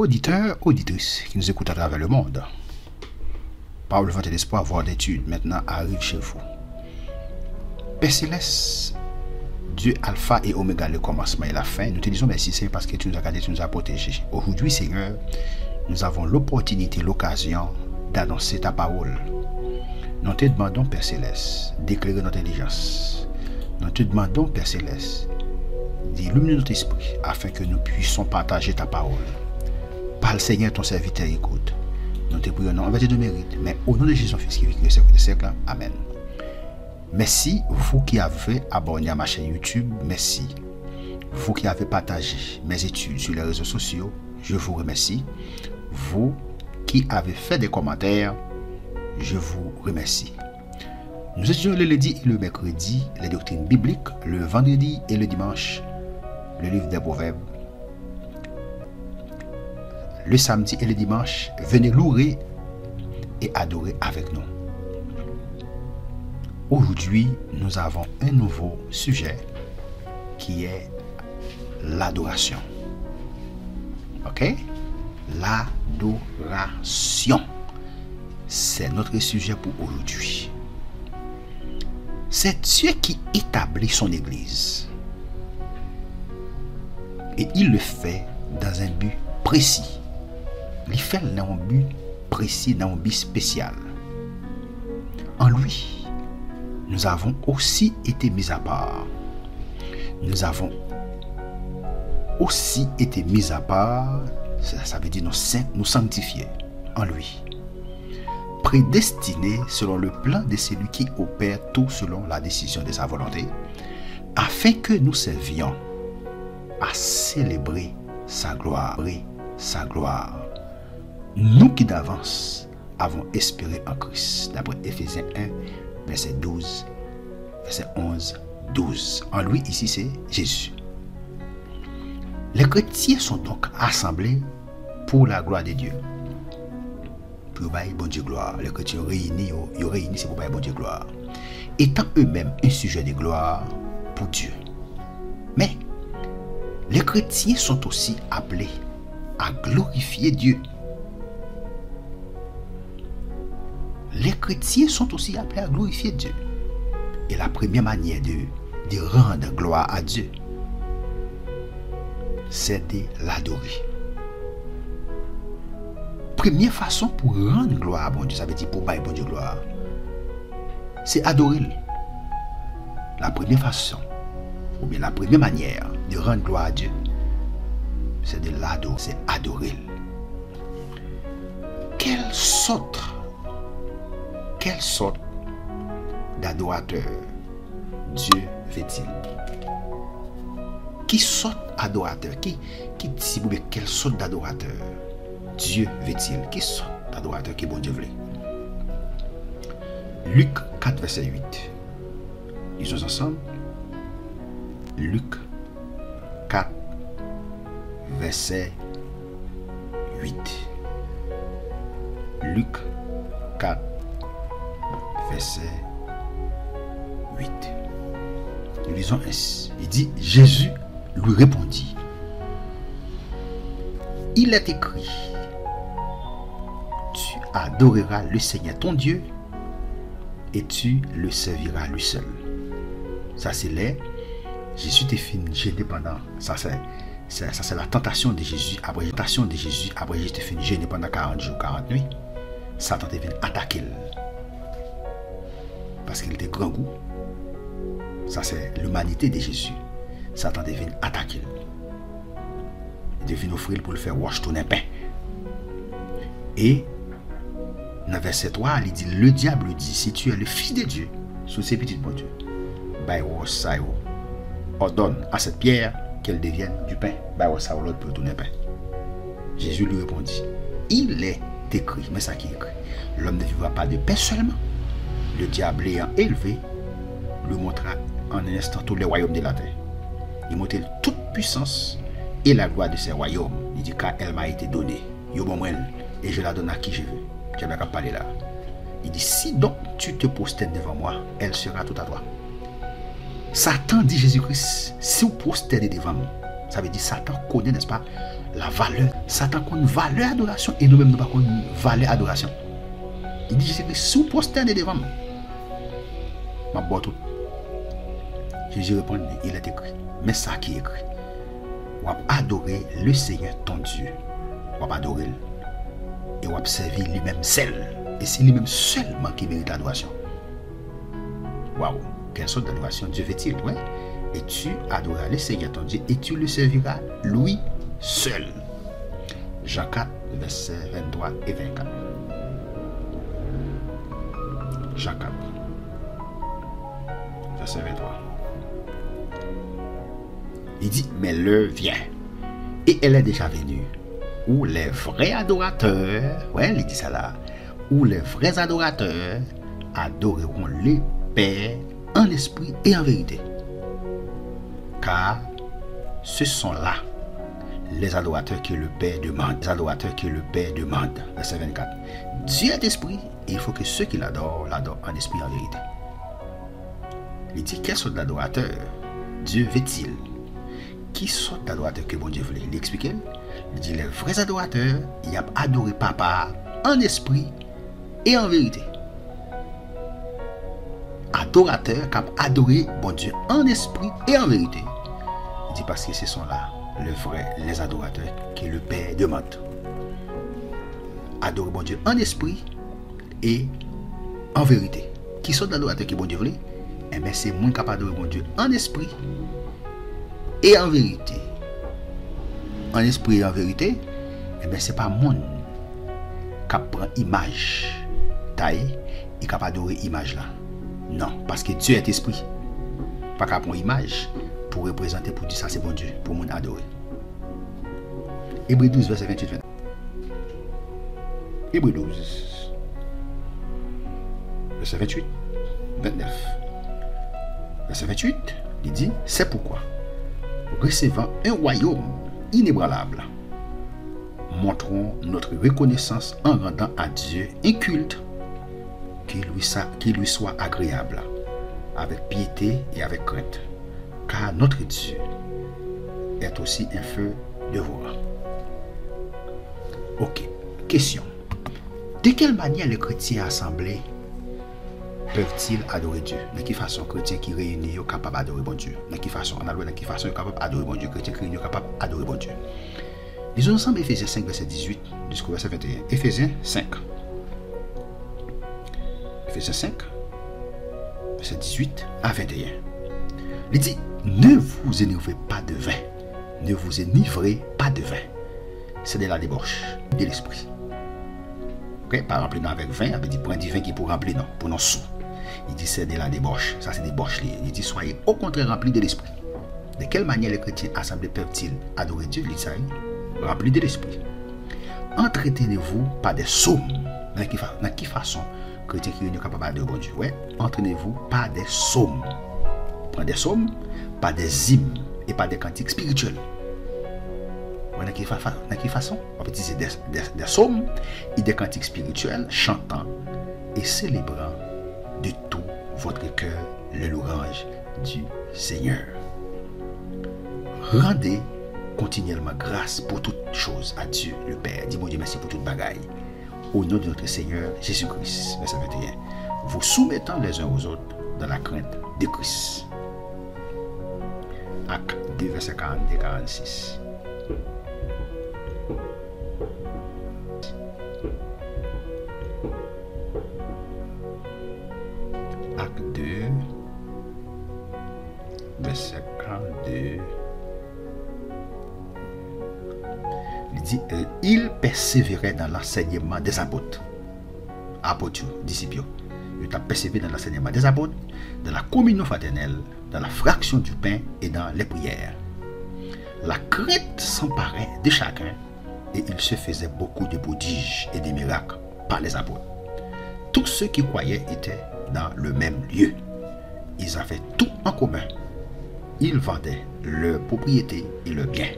Auditeurs, auditrices qui nous écoutent à travers le monde, par le vent et l'espoir, voire d'études, maintenant arrive chez vous. Père Céleste, Dieu Alpha et Oméga, le commencement et la fin, nous te disons merci Seigneur parce que tu nous as gardés, tu nous as protégés. Aujourd'hui Seigneur, nous avons l'opportunité, l'occasion d'annoncer ta parole. Nous te demandons Père Céleste d'éclairer notre intelligence. Nous te demandons Père Céleste d'illuminer notre esprit afin que nous puissions partager ta parole. Parle Seigneur, ton serviteur écoute. Nous te prions en vertu de mérite, mais au nom de Jésus, Fils qui vit au siècle des siècles. Amen. Merci, vous qui avez abonné à ma chaîne YouTube, merci. Vous qui avez partagé mes études sur les réseaux sociaux, je vous remercie. Vous qui avez fait des commentaires, je vous remercie. Nous étudions le lundi et le mercredi les doctrines bibliques, le vendredi et le dimanche, le livre des Proverbes. Le samedi et le dimanche, venez louer et adorer avec nous. Aujourd'hui, nous avons un nouveau sujet qui est l'adoration. Ok? L'adoration. C'est notre sujet pour aujourd'hui. C'est Dieu qui établit son Église. Et il le fait dans un but précis. Il fait dans un but précis, dans un but spécial. En lui, nous avons aussi été mis à part. Nous avons aussi été mis à part, ça veut dire nous sanctifier en lui. Prédestinés selon le plan de celui qui opère tout selon la décision de sa volonté, afin que nous servions à célébrer sa gloire. Nous qui d'avance avons espéré en Christ, d'après Éphésiens 1, verset 12, verset 11, 12. En lui, ici, c'est Jésus. Les chrétiens sont donc assemblés pour la gloire de Dieu. Pour bailler bon Dieu gloire. Les chrétiens réunis, c'est pour bailler bon Dieu gloire. Étant eux-mêmes un sujet de gloire pour Dieu. Mais les chrétiens sont aussi appelés à glorifier Dieu. Les chrétiens sont aussi appelés à glorifier Dieu. Et la première manière de rendre gloire à Dieu, c'est de l'adorer. Première façon pour rendre gloire à bon Dieu, ça veut dire pour bailler bon Dieu gloire, c'est adorer. La première façon, ou bien la première manière de rendre gloire à Dieu, c'est de l'adorer, c'est adorer. Quelle sorte d'adorateur Dieu veut-il? Qui sorte d'adorateur? Quelle sorte d'adorateur Dieu veut-il? Qui sorte d'adorateur qui bon Dieu veut? Luc 4, verset 8. Lisons ensemble. Luc 4, verset 8. Luc 4, verset 8. Nous lisons ainsi. Il dit, Jésus lui répondit, il est écrit, tu adoreras le Seigneur ton Dieu et tu le serviras lui seul. Ça c'est là, Jésus te fait gêner pendant, ça c'est la tentation de Jésus, après Jésus te fait gêner pendant 40 jours, 40 nuits. Satan te vient attaquer. Parce qu'il était grand goût. Ça c'est l'humanité de Jésus. Satan te vient attaquer. Il vient offrir pour le faire wash ton pain. Et dans verset 3, il dit, le diable dit, si tu es le fils de Dieu, sous ses petites bon Dieu, ordonne à cette pierre qu'elle devienne du pain. L'autre pour ton pain. Jésus lui répondit, il est écrit, mais ça qui est écrit, l'homme ne vivra pas de pain seulement. Le diable ayant élevé, lui montra en un instant tous les royaumes de la terre. Il montra toute puissance et la gloire de ces royaumes. Il dit, car elle m'a été donnée. Et je la donne à qui je veux. Je vais parler là. Il dit, si donc tu te prosternes devant moi, elle sera tout à toi. Satan dit Jésus-Christ, si vous prosternez devant moi, ça veut dire Satan connaît, n'est-ce pas, la valeur. Satan connaît valeur adoration et nous-mêmes nous pas connaît valeur adoration. Il dit Jésus-Christ sous prosterne devant moi. Ma boîte tout. Jésus répond, il est écrit. Mais ça qui est écrit. On va adorer le Seigneur ton Dieu. On va adorer et on va servir lui-même seul. Et c'est lui-même seulement qui mérite l'adoration. Waouh, quelle sorte d'adoration Dieu fait-il, ouais? Et tu adoreras le Seigneur ton Dieu et tu le serviras lui seul. Jean 4, versets 23 et 24. Jean 4, verset 23. Il dit, mais l'heure vient, et elle est déjà venue, où les vrais adorateurs, ouais, il dit ça là, où les vrais adorateurs adoreront le Père en esprit et en vérité. Car ce sont là les adorateurs que le Père demande. Les adorateurs que le Père demande. Verset 24. Dieu est esprit et il faut que ceux qui l'adorent, l'adorent en esprit et en vérité. Il dit, quels sont les adorateurs Dieu veut-il? Qui sont les adorateurs que bon Dieu voulait? Il explique. Il dit, les vrais adorateurs, ils ont adoré Papa en esprit et en vérité. Adorateurs qui ont adoré bon Dieu en esprit et en vérité. Il dit parce que ce sont là les adorateurs que le Père demande. Adorer bon Dieu en esprit et en vérité. Qui sont les adorateurs que bon Dieu voulait? Eh bien, c'est moins capable d'adorer bon Dieu en esprit et en vérité. En esprit et en vérité, eh bien, c'est pas monde qui prend image taille et qui adorer image là. Non, parce que Dieu est esprit. Pas qu'à prendre image pour représenter, pour dire ça c'est bon Dieu, pour mon adorer. Hébreux 12, verset 28. Hébreux 12, verset 28, 29. Verset 28, il dit, c'est pourquoi, recevant un royaume inébranlable, montrons notre reconnaissance en rendant à Dieu un culte qui lui soit agréable, avec piété et avec crainte, car notre Dieu est aussi un feu dévorant. Ok, question. De quelle manière les chrétiens assemblés peuvent-ils adorer Dieu? De quelle façon chrétiens qui réunis sont capables d'adorer bon Dieu? De quelle façon? On a de quelle façon ils sont capables d'adorer bon Dieu? Chrétiens qui réunis sont capables d'adorer bon Dieu. Lisons ensemble Éphésiens 5, verset 18 jusqu'au verset 21. Éphésiens 5. Éphésiens 5, verset 18 à 21. Il dit, ne vous énervez pas de vin. Ne vous enivrez pas de vin. C'est de la débauche de l'esprit. Okay? Pas remplir avec vin, il dit, prends du vin qui pour remplir, non, pour nos sous. Il dit, c'est de la débauche. Ça, c'est des débauches. Il dit, soyez au contraire remplis de l'esprit. De quelle manière les chrétiens assemblés peuvent-ils adorer Dieu? Il dit, remplis de l'esprit. Entretenez-vous par des psaumes. Dans quelle façon chrétiens qui sont capables de bon Dieu? Ouais, entraînez-vous par des psaumes. Pas des psaumes, pas des hymnes et pas des cantiques spirituels. Dans quelle façon? On peut utiliser des psaumes et des cantiques spirituels, chantant et célébrant de tout votre cœur le louange du Seigneur. Rendez continuellement grâce pour toutes choses à Dieu le Père. Dis mon Dieu merci pour toute bagaille. Au nom de notre Seigneur Jésus-Christ, verset 21, vous soumettant les uns aux autres dans la crainte de Christ. Acte 2, verset 42-46. Acte 2, verset 42. Il dit, il persévérait dans l'enseignement des apôtres. Apôtres, disciples. Il a persévéré dans l'enseignement des apôtres, dans la communion fraternelle, dans la fraction du pain et dans les prières. La crainte s'emparait de chacun et il se faisait beaucoup de prodiges et de miracles par les apôtres. Tous ceux qui croyaient étaient dans le même lieu. Ils avaient tout en commun. Ils vendaient leurs propriétés et leurs biens.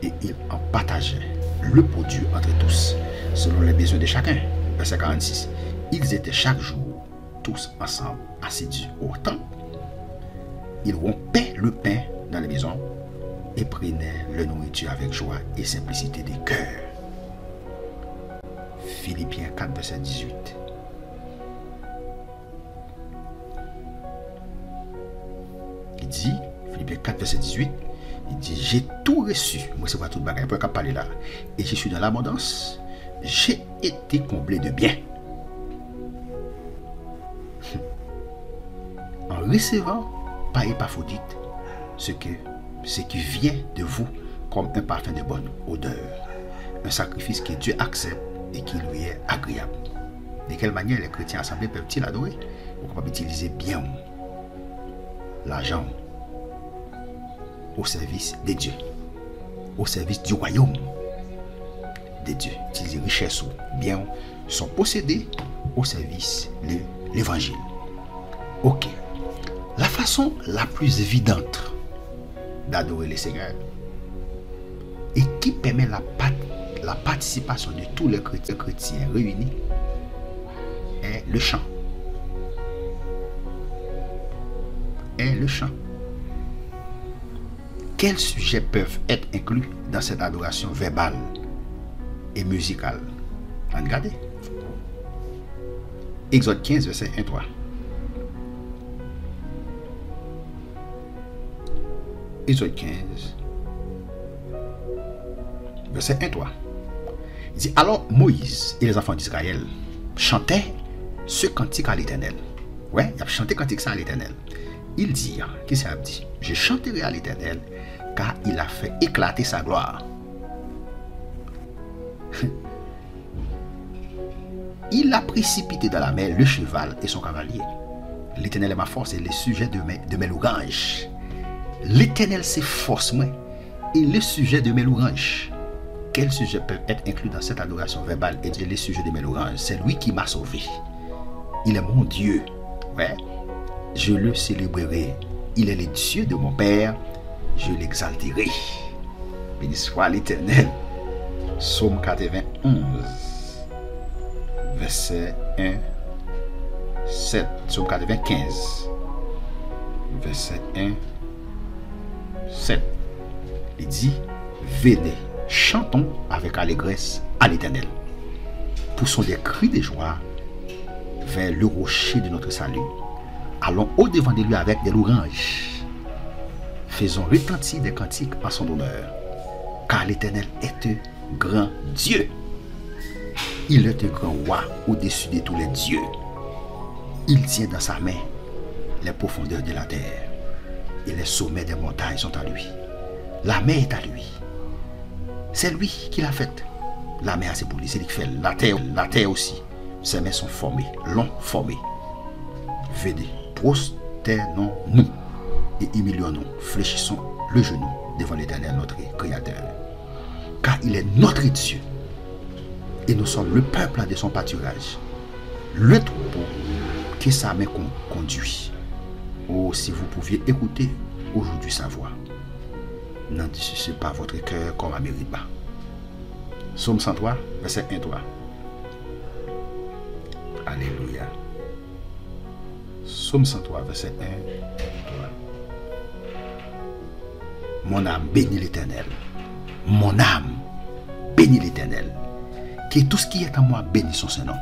Et ils en partageaient le produit entre tous, selon les besoins de chacun. Verset 46. Ils étaient chaque jour tous ensemble, assidus au temple. Ils rompaient le pain dans les maisons et prenez leur nourriture avec joie et simplicité des cœurs. Philippiens 4, verset 18. Il dit, Philippiens 4, verset 18, il dit, j'ai tout reçu, moi c'est pas tout le bagage, pour parler là, et je suis dans l'abondance, j'ai été comblé de bien. En recevant par Épaphrodite ce qui vient de vous comme un parfum de bonne odeur, un sacrifice que Dieu accepte et qui lui est agréable. De quelle manière les chrétiens assemblés peuvent-ils adorer? On peut utiliser bien l'argent au service de Dieu, au service du royaume de Dieu. Utiliser richesse ou bien sont possédés au service de l'évangile. Ok. La façon la plus évidente d'adorer le Seigneur et qui permet la participation de tous les chrétiens réunis est le chant. Quels sujets peuvent être inclus dans cette adoration verbale et musicale? Regardez. Exode 15, verset 1-3. Exode 15, verset 1-3. Il dit, alors Moïse et les enfants d'Israël chantaient ce cantique à l'Éternel. Ouais, il a chanté cantique ça à l'Éternel. Il dit, qu'est-ce qu'il a dit? Je chanterai à l'Éternel car il a fait éclater sa gloire. Il a précipité dans la mer le cheval et son cavalier. L'Éternel est ma force et le sujet de mes louanges. L'Éternel c'est force moi et le sujet de mes louanges. Quels sujets peuvent être inclus dans cette adoration verbale et le sujet de mes louanges? C'est lui qui m'a sauvé. Il est mon Dieu. Ouais. Je le célébrerai. Il est le Dieu de mon Père. Je l'exalterai. Béni soit l'Éternel. Psaume 91, verset 1, 7. Psaume 95, verset 1, 7. Il dit, venez, chantons avec allégresse à l'Éternel. Poussons des cris de joie vers le rocher de notre salut. Allons au-devant de lui avec des louanges. Faisons retentir des cantiques en son honneur. Car l'Éternel est un grand Dieu. Il est un grand roi au-dessus de tous les dieux. Il tient dans sa main les profondeurs de la terre. Et les sommets des montagnes sont à lui. La mer est à lui. C'est lui qui l'a faite. La mer c'est pour lui, c'est lui qui fait la terre aussi. Ses mains sont formées, l'ont formée. Venez, prosternons-nous et humilions-nous, fléchissons le genou devant l'Éternel, notre Créateur. Car il est notre Dieu et nous sommes le peuple de son pâturage, le troupeau que sa main conduit. Oh, si vous pouviez écouter aujourd'hui sa voix, n'endurcissez pas votre cœur comme à Mériba. Psaume 103, verset 1-3. Alléluia. Psaume 103, verset 1-3. Mon âme bénit l'Éternel. Mon âme bénit l'Éternel. Que tout ce qui est en moi bénisse son Saint-Nom.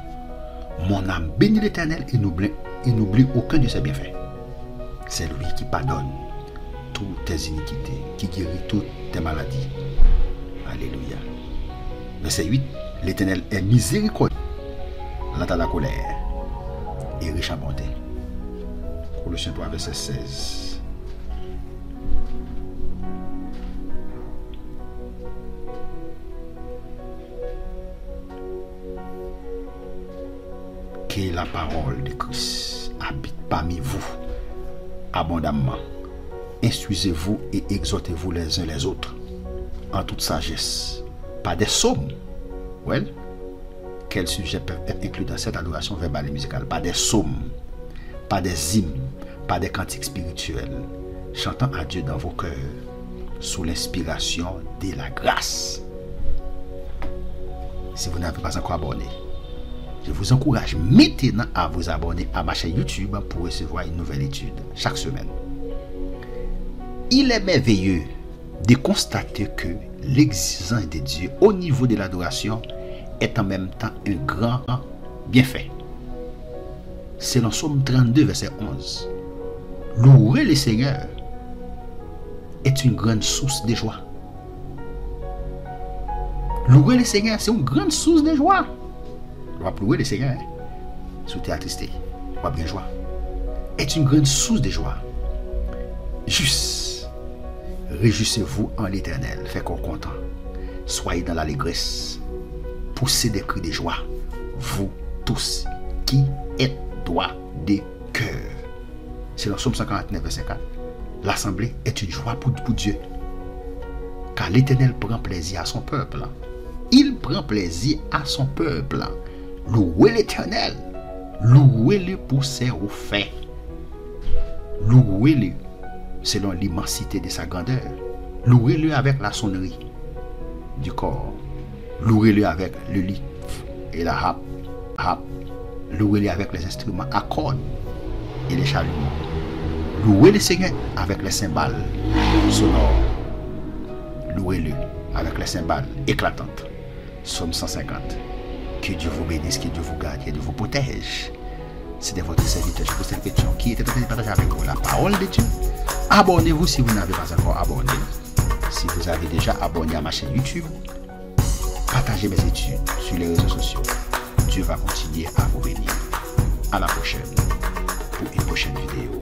Mon âme bénit l'Éternel et n'oublie aucun de ses bienfaits. C'est lui qui pardonne toutes tes iniquités, qui guérit toutes tes maladies. Alléluia. Verset 8. L'Éternel est miséricordieux, lent à la colère et riche à bonté. Colossiens 3, verset 16. Que la parole de Christ habite parmi vous abondamment. Instruisez-vous et exhortez-vous les uns les autres en toute sagesse, pas des psaumes. Well, quels sujets peuvent être inclus dans cette adoration verbale et musicale? Pas des psaumes, pas des hymnes, pas des cantiques spirituels, chantant à Dieu dans vos cœurs sous l'inspiration de la grâce. Si vous n'avez pas encore abonné, je vous encourage maintenant à vous abonner à ma chaîne YouTube pour recevoir une nouvelle étude chaque semaine. Il est merveilleux de constater que l'existence de Dieu au niveau de l'adoration est en même temps un grand bienfait. C'est dans Psaume 32, verset 11. Louer le Seigneur est une grande source de joie. Louer le Seigneur, c'est une grande source de joie. On va louer le Seigneur. Si tu es attristé, on va bien joie. Est une grande source de joie. Juste, réjouissez-vous en l'Éternel, faites qu'on content. Soyez dans l'allégresse, poussez des cris de joie, vous tous qui êtes droits de cœur. C'est dans Psaume 149, verset 4. L'assemblée est une joie pour Dieu, car l'Éternel prend plaisir à son peuple. Il prend plaisir à son peuple. Louez l'Éternel, louez-le pour ses faits. Louez-le selon l'immensité de sa grandeur. Louez-le avec la sonnerie du corps. Louez-le avec le lyre et la harpe. Louez-le avec les instruments à cordes et les chalumeaux. Louez le Seigneur avec les cymbales sonores. Louez-le avec les cymbales éclatantes. Psaume 150. Que Dieu vous bénisse, que Dieu vous garde, que Dieu vous protège. C'était votre serviteur, je vous pose une question qui était en train de partager avec vous la parole de Dieu. Abonnez-vous si vous n'avez pas encore abonné. Si vous avez déjà abonné à ma chaîne YouTube, partagez mes études sur les réseaux sociaux. Dieu va continuer à vous bénir. À la prochaine pour une prochaine vidéo.